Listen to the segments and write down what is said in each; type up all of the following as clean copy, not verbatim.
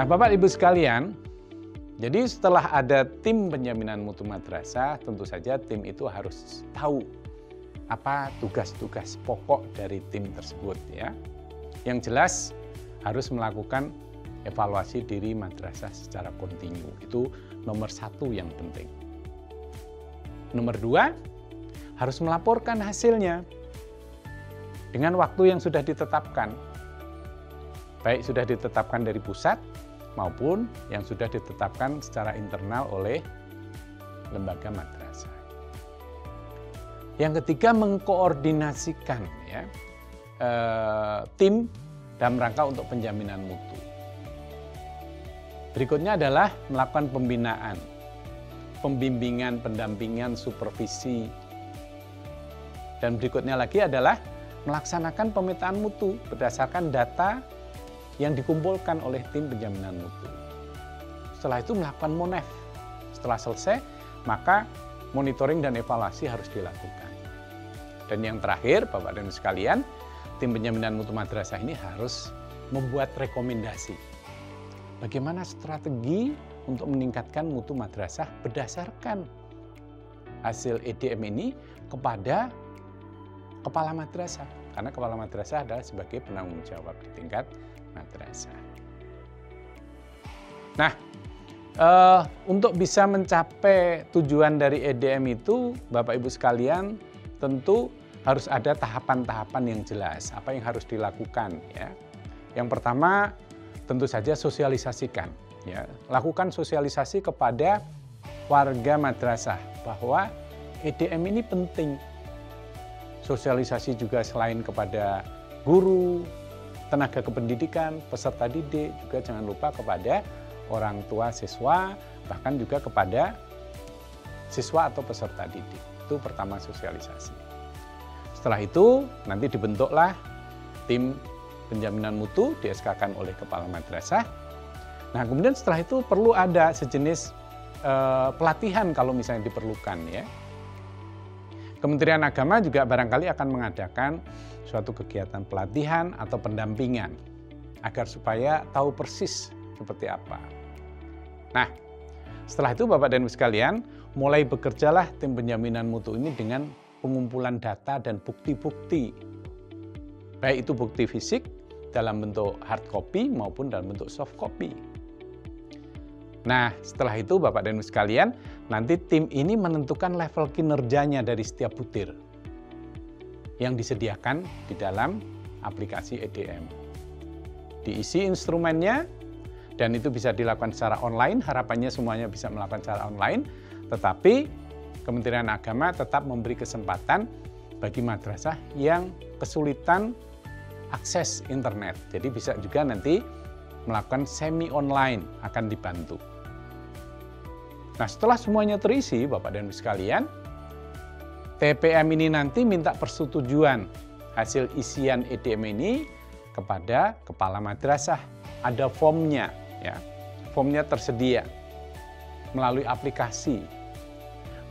Nah, Bapak Ibu sekalian, jadi setelah ada tim penjaminan mutu madrasah, tentu saja tim itu harus tahu apa tugas-tugas pokok dari tim tersebut ya. Yang jelas harus melakukan evaluasi diri madrasah secara kontinu. Itu nomor satu yang penting. Nomor dua, harus melaporkan hasilnya dengan waktu yang sudah ditetapkan. Baik sudah ditetapkan dari pusat maupun yang sudah ditetapkan secara internal oleh lembaga madrasah. Yang ketiga, mengkoordinasikan ya, tim dalam rangka untuk penjaminan mutu. Berikutnya adalah melakukan pembinaan, pembimbingan, pendampingan, supervisi. Dan berikutnya lagi adalah melaksanakan pemetaan mutu berdasarkan data yang dikumpulkan oleh tim penjaminan mutu. Setelah itu melakukan monef. Setelah selesai, maka monitoring dan evaluasi harus dilakukan. Dan yang terakhir, Bapak dan Ibu sekalian, tim penjaminan mutu madrasah ini harus membuat rekomendasi. Bagaimana strategi untuk meningkatkan mutu madrasah berdasarkan hasil EDM ini kepada kepala madrasah, karena kepala madrasah adalah sebagai penanggung jawab di tingkat madrasah. Nah, untuk bisa mencapai tujuan dari EDM itu, Bapak Ibu sekalian, tentu harus ada tahapan-tahapan yang jelas, apa yang harus dilakukan ya. Yang pertama, tentu saja sosialisasikan ya. Lakukan sosialisasi kepada warga madrasah bahwa EDM ini penting. Sosialisasi juga selain kepada guru, tenaga kependidikan, peserta didik, juga jangan lupa kepada orang tua siswa, bahkan juga kepada siswa atau peserta didik. Itu pertama, sosialisasi. Setelah itu nanti dibentuklah tim penjaminan mutu, di-SK-kan oleh kepala madrasah. Nah, kemudian setelah itu perlu ada sejenis pelatihan kalau misalnya diperlukan ya. Kementerian Agama juga barangkali akan mengadakan suatu kegiatan pelatihan atau pendampingan agar supaya tahu persis seperti apa. Nah, setelah itu Bapak dan Ibu sekalian, mulai bekerjalah tim penjaminan mutu ini dengan pengumpulan data dan bukti-bukti. Baik itu bukti fisik dalam bentuk hard copy maupun dalam bentuk soft copy. Nah, setelah itu Bapak dan Ibu sekalian, nanti tim ini menentukan level kinerjanya dari setiap butir yang disediakan di dalam aplikasi EDM. Diisi instrumennya, dan itu bisa dilakukan secara online, harapannya semuanya bisa melakukan secara online, tetapi Kementerian Agama tetap memberi kesempatan bagi madrasah yang kesulitan akses internet. Jadi bisa juga nanti melakukan semi online, akan dibantu. Nah, setelah semuanya terisi, Bapak dan Ibu sekalian, TPM ini nanti minta persetujuan hasil isian EDM ini kepada kepala madrasah. Ada formnya, ya. Formnya tersedia melalui aplikasi.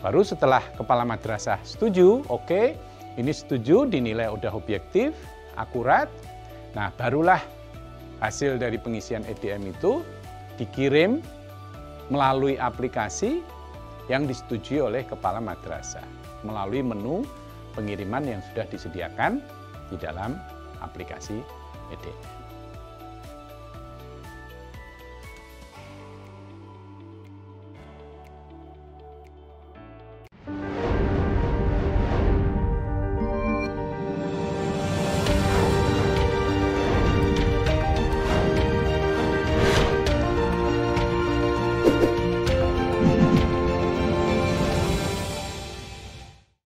Baru setelah kepala madrasah setuju, oke, ini setuju, dinilai udah objektif, akurat. Nah, barulah hasil dari pengisian EDM itu dikirim melalui aplikasi yang disetujui oleh kepala madrasah, melalui menu pengiriman yang sudah disediakan di dalam aplikasi EDM.